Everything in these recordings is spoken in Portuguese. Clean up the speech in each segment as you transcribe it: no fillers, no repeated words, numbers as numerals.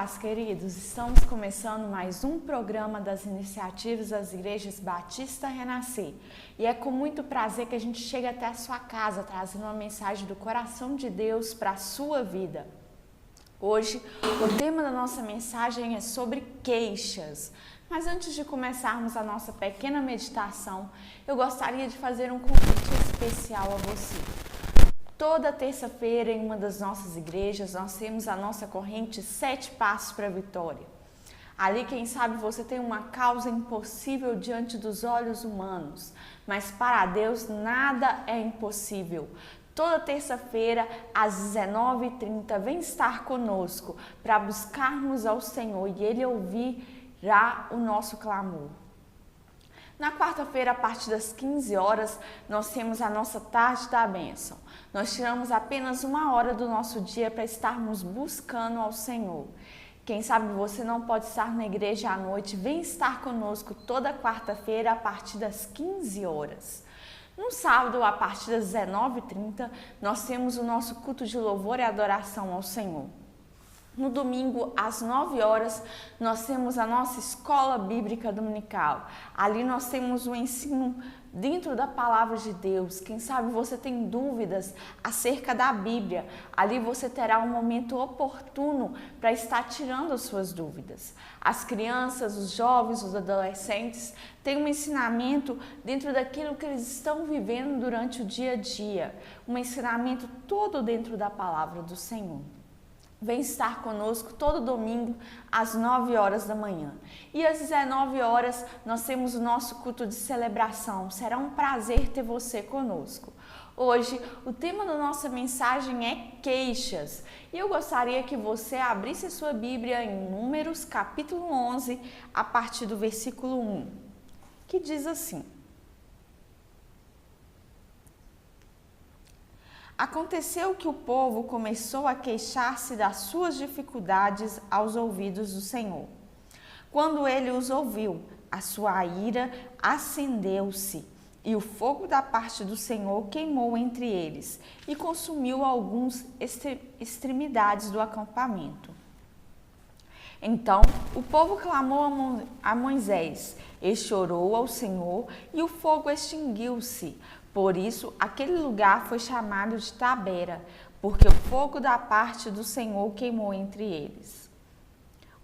paz, queridos. Estamos começando mais um programa das iniciativas das Igrejas Batista Renascer. E é com muito prazer que a gente chega até a sua casa, trazendo uma mensagem do coração de Deus para a sua vida. Hoje, o tema da nossa mensagem é sobre queixas. Mas antes de começarmos a nossa pequena meditação, eu gostaria de fazer um convite especial a você. Toda terça-feira, em uma das nossas igrejas, nós temos a nossa corrente 7 Passos para a Vitória. Ali, quem sabe, você tem uma causa impossível diante dos olhos humanos, mas para Deus nada é impossível. Toda terça-feira, às 19h30, vem estar conosco para buscarmos ao Senhor e Ele ouvirá o nosso clamor. Na quarta-feira, a partir das 15 horas, nós temos a nossa tarde da bênção. Nós tiramos apenas 1 hora do nosso dia para estarmos buscando ao Senhor. Quem sabe você não pode estar na igreja à noite, vem estar conosco toda quarta-feira a partir das 15 horas. No sábado, a partir das 19h30, nós temos o nosso culto de louvor e adoração ao Senhor. No domingo, às 9 horas, nós temos a nossa escola bíblica dominical. Ali nós temos o ensino dentro da palavra de Deus. Quem sabe você tem dúvidas acerca da Bíblia. Ali você terá um momento oportuno para estar tirando as suas dúvidas. As crianças, os jovens, os adolescentes têm um ensinamento dentro daquilo que eles estão vivendo durante o dia a dia. Um ensinamento todo dentro da palavra do Senhor. Vem estar conosco todo domingo às 9 horas da manhã. E às 19 horas nós temos o nosso culto de celebração. Será um prazer ter você conosco. Hoje o tema da nossa mensagem é queixas. E eu gostaria que você abrisse a sua Bíblia em Números capítulo 11, a partir do versículo 1, que diz assim: Aconteceu que o povo começou a queixar-se das suas dificuldades aos ouvidos do Senhor. Quando ele os ouviu, a sua ira acendeu-se, e o fogo da parte do Senhor queimou entre eles, e consumiu algumas extremidades do acampamento. Então o povo clamou a Moisés, este orou ao Senhor, e o fogo extinguiu-se. Por isso, aquele lugar foi chamado de Tabera, porque o fogo da parte do Senhor queimou entre eles.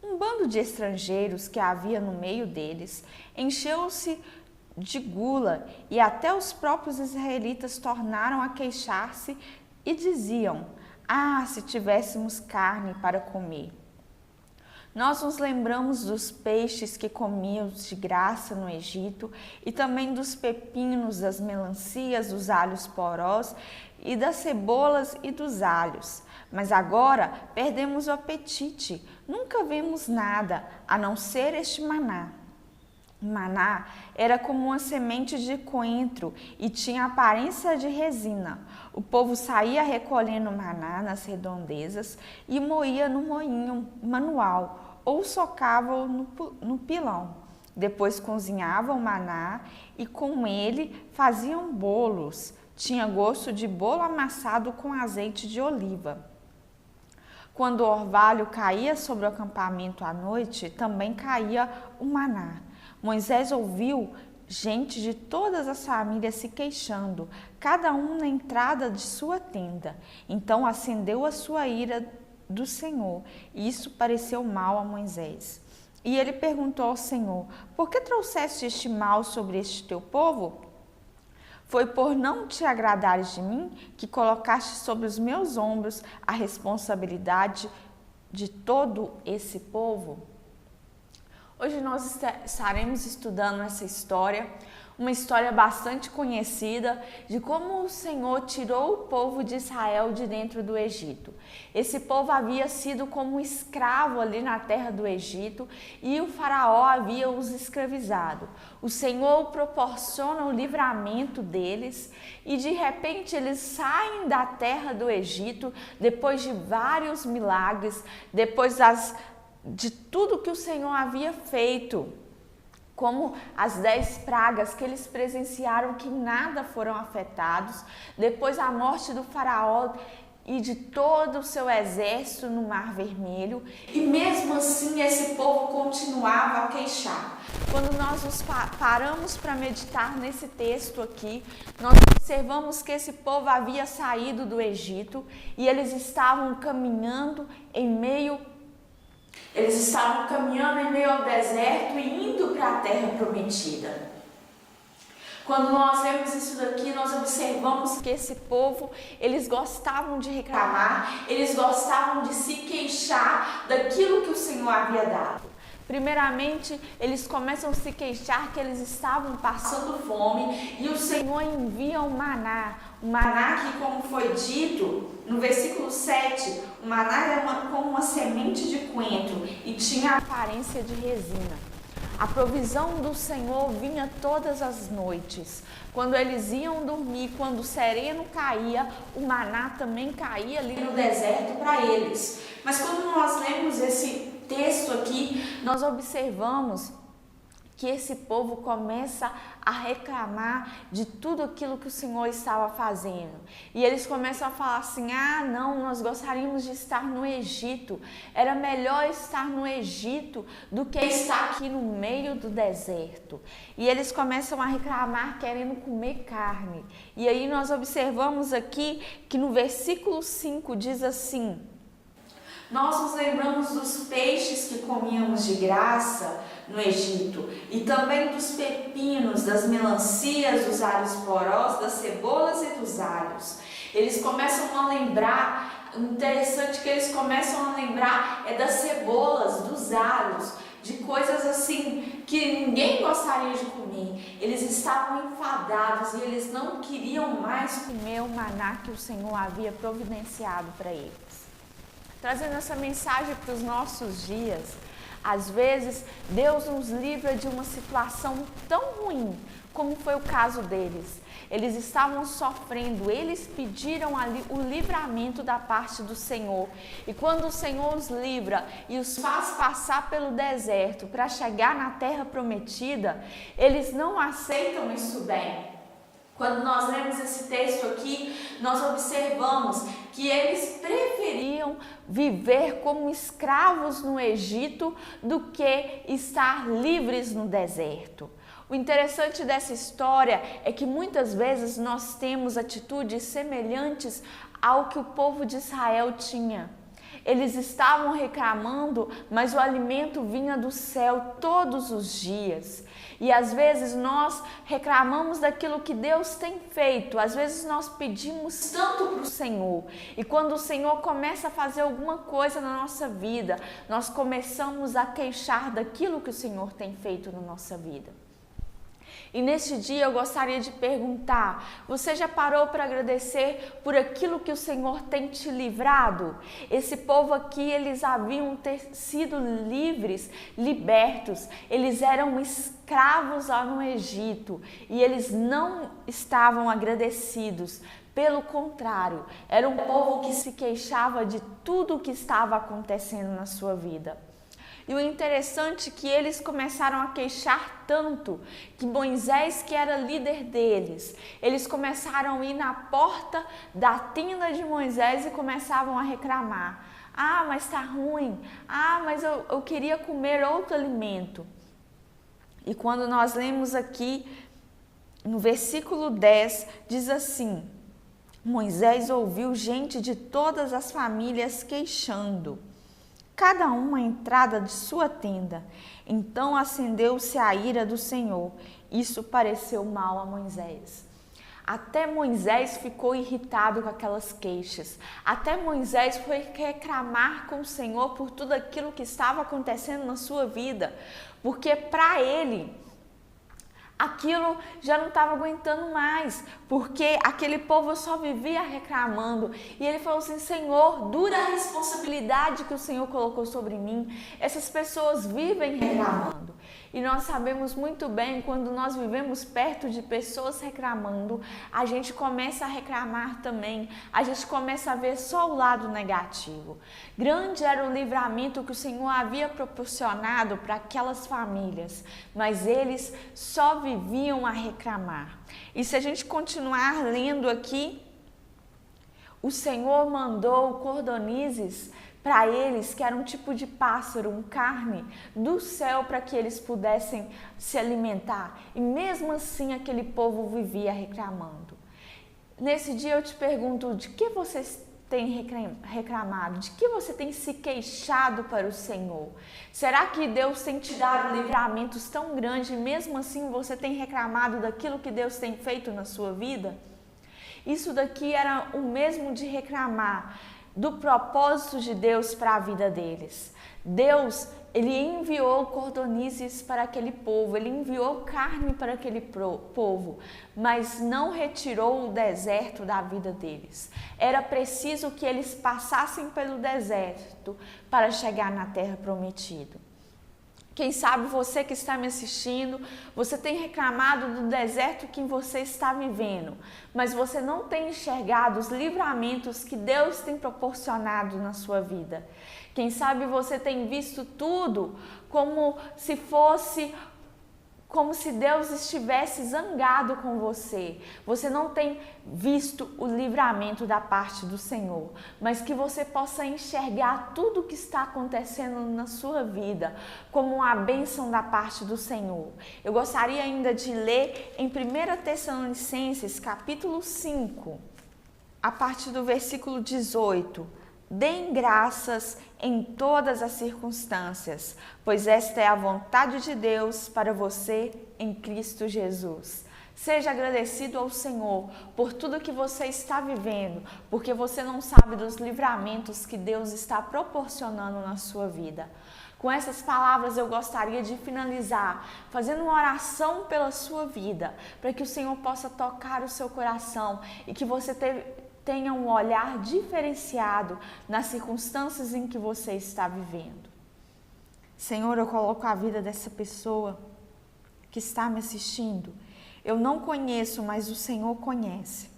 Um bando de estrangeiros que havia no meio deles encheu-se de gula, e até os próprios israelitas tornaram a queixar-se e diziam: Ah, se tivéssemos carne para comer! Nós nos lembramos dos peixes que comíamos de graça no Egito e também dos pepinos, das melancias, dos alhos porós e das cebolas e dos alhos. Mas agora perdemos o apetite, nunca vemos nada a não ser este maná. O maná era como uma semente de coentro e tinha aparência de resina. O povo saía recolhendo maná nas redondezas e moía no moinho manual ou socava no pilão. Depois cozinhavam o maná e com ele faziam bolos. Tinha gosto de bolo amassado com azeite de oliva. Quando o orvalho caía sobre o acampamento à noite, também caía o maná. Moisés ouviu gente de todas as famílias se queixando, cada um na entrada de sua tenda. Então acendeu a sua ira do Senhor, e isso pareceu mal a Moisés. E ele perguntou ao Senhor: Por que trouxeste este mal sobre este teu povo? Foi por não te agradares de mim que colocaste sobre os meus ombros a responsabilidade de todo esse povo? Hoje nós estaremos estudando essa história, uma história bastante conhecida de como o Senhor tirou o povo de Israel de dentro do Egito. Esse povo havia sido como escravo ali na terra do Egito e o faraó havia os escravizado. O Senhor proporciona o livramento deles e de repente eles saem da terra do Egito depois de vários milagres, depois de tudo que o Senhor havia feito, como as 10 pragas que eles presenciaram que nada foram afetados, depois a morte do faraó, e de todo o seu exército no Mar Vermelho, e mesmo assim esse povo continuava a queixar. Quando nós nos paramos para meditar nesse texto aqui, nós observamos que esse povo havia saído do Egito e eles estavam caminhando em meio ao deserto e indo para a terra prometida. Quando nós vemos isso daqui, nós observamos que esse povo, eles gostavam de reclamar, eles gostavam de se queixar daquilo que o Senhor havia dado. Primeiramente, eles começam a se queixar que eles estavam passando fome e o Senhor envia o maná. O maná que, como foi dito no versículo 7, o maná era como uma semente de coentro e tinha a aparência de resina. A provisão do Senhor vinha todas as noites. Quando eles iam dormir, quando o sereno caía, o maná também caía ali no deserto para eles. Mas quando nós lemos esse texto aqui, nós observamos que esse povo começa a reclamar de tudo aquilo que o Senhor estava fazendo. E eles começam a falar assim: ah, não, nós gostaríamos de estar no Egito. Era melhor estar no Egito do que estar aqui no meio do deserto. E eles começam a reclamar querendo comer carne. E aí nós observamos aqui que no versículo 5 diz assim: nós nos lembramos dos peixes que comíamos de graça no Egito e também dos pepinos, das melancias, dos alhos porós, das cebolas e dos alhos. Eles começam a lembrar, interessante que eles começam a lembrar das cebolas, dos alhos, de coisas assim que ninguém gostaria de comer. Eles estavam enfadados e eles não queriam mais comer o maná que o Senhor havia providenciado para eles. Trazendo essa mensagem para os nossos dias, às vezes Deus nos livra de uma situação tão ruim como foi o caso deles. Eles estavam sofrendo, eles pediram ali o livramento da parte do Senhor. E quando o Senhor os livra e os faz passar pelo deserto para chegar na terra prometida, eles não aceitam isso bem. Quando nós lemos esse texto aqui, nós observamos que eles preferiam viver como escravos no Egito do que estar livres no deserto. O interessante dessa história é que muitas vezes nós temos atitudes semelhantes ao que o povo de Israel tinha. Eles estavam reclamando, mas o alimento vinha do céu todos os dias. E às vezes nós reclamamos daquilo que Deus tem feito. Às vezes nós pedimos tanto para o Senhor. E quando o Senhor começa a fazer alguma coisa na nossa vida, nós começamos a queixar daquilo que o Senhor tem feito na nossa vida. E neste dia eu gostaria de perguntar: você já parou para agradecer por aquilo que o Senhor tem te livrado? Esse povo aqui, eles haviam sido livres, libertos, eles eram escravos lá no Egito e eles não estavam agradecidos. Pelo contrário, era um povo que se queixava de tudo o que estava acontecendo na sua vida. E o interessante é que eles começaram a queixar tanto que Moisés, que era líder deles, eles começaram a ir na porta da tenda de Moisés e começavam a reclamar. Ah, mas está ruim. Ah, mas eu queria comer outro alimento. E quando nós lemos aqui, no versículo 10, diz assim: Moisés ouviu gente de todas as famílias queixando, cada um à entrada de sua tenda. Então acendeu-se a ira do Senhor. Isso pareceu mal a Moisés. Até Moisés ficou irritado com aquelas queixas. Até Moisés foi reclamar com o Senhor por tudo aquilo que estava acontecendo na sua vida. Porque para ele, aquilo já não estava aguentando mais, porque aquele povo só vivia reclamando. E ele falou assim: Senhor, dura a responsabilidade que o Senhor colocou sobre mim. Essas pessoas vivem reclamando. E nós sabemos muito bem, quando nós vivemos perto de pessoas reclamando, a gente começa a reclamar também, a gente começa a ver só o lado negativo. Grande era o livramento que o Senhor havia proporcionado para aquelas famílias, mas eles só viviam a reclamar. E se a gente continuar lendo aqui, O Senhor mandou cordonizes para eles, que era um tipo de pássaro, um carne do céu, para que eles pudessem se alimentar. E mesmo assim aquele povo vivia reclamando. Nesse dia eu te pergunto, de que você tem reclamado? De que você tem se queixado para o Senhor? Será que Deus tem te dado livramentos tão grandes e mesmo assim você tem reclamado daquilo que Deus tem feito na sua vida? Isso daqui era o mesmo de reclamar do propósito de Deus para a vida deles. Deus, ele enviou cordonizes para aquele povo, ele enviou carne para aquele povo, mas não retirou o deserto da vida deles. Era preciso que eles passassem pelo deserto para chegar na terra prometida. Quem sabe você que está me assistindo, você tem reclamado do deserto que você está vivendo, mas você não tem enxergado os livramentos que Deus tem proporcionado na sua vida. Quem sabe você tem visto tudo como se Deus estivesse zangado com você. Você não tem visto o livramento da parte do Senhor, mas que você possa enxergar tudo o que está acontecendo na sua vida como uma bênção da parte do Senhor. Eu gostaria ainda de ler em 1 Tessalonicenses, capítulo 5, a partir do versículo 18. Deem graças em todas as circunstâncias, pois esta é a vontade de Deus para você em Cristo Jesus. Seja agradecido ao Senhor por tudo que você está vivendo, porque você não sabe dos livramentos que Deus está proporcionando na sua vida. Com essas palavras eu gostaria de finalizar fazendo uma oração pela sua vida, para que o Senhor possa tocar o seu coração e que você tenha um olhar diferenciado nas circunstâncias em que você está vivendo. Senhor, eu coloco a vida dessa pessoa que está me assistindo. Eu não conheço, mas o Senhor conhece.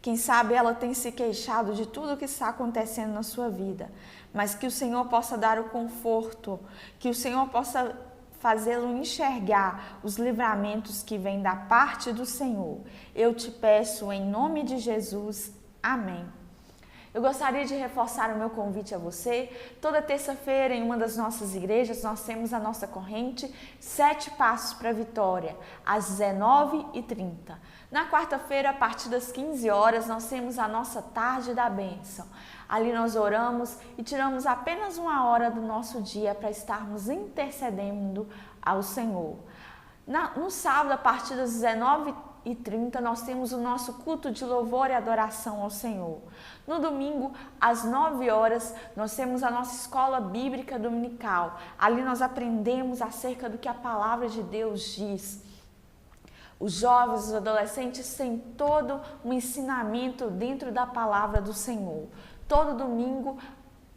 Quem sabe ela tem se queixado de tudo o que está acontecendo na sua vida, mas que o Senhor possa dar o conforto, que o Senhor possa fazê-lo enxergar os livramentos que vêm da parte do Senhor. Eu te peço em nome de Jesus. Amém. Eu gostaria de reforçar o meu convite a você. Toda terça-feira, em uma das nossas igrejas, nós temos a nossa corrente 7 Passos para a Vitória, às 19h30. Na quarta-feira, a partir das 15 horas, nós temos a nossa Tarde da Bênção. Ali nós oramos e tiramos apenas 1 hora do nosso dia para estarmos intercedendo ao Senhor. No sábado, a partir das 19h30, nós temos o nosso culto de louvor e adoração ao Senhor. No domingo, às 9 horas, nós temos a nossa escola bíblica dominical. Ali nós aprendemos acerca do que a palavra de Deus diz. Os jovens, os adolescentes têm todo um ensinamento dentro da palavra do Senhor. Todo domingo,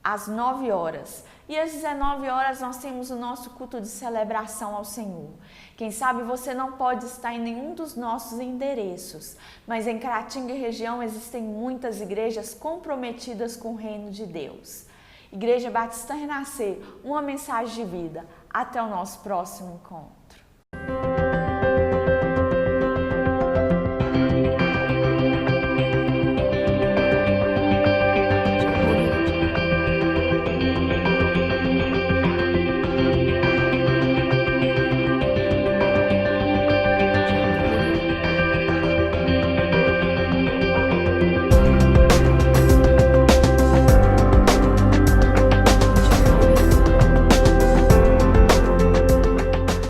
às 9 horas. E às 19 horas nós temos o nosso culto de celebração ao Senhor. Quem sabe você não pode estar em nenhum dos nossos endereços, mas em Caratinga e região existem muitas igrejas comprometidas com o reino de Deus. Igreja Batista Renascer, uma mensagem de vida. Até o nosso próximo encontro.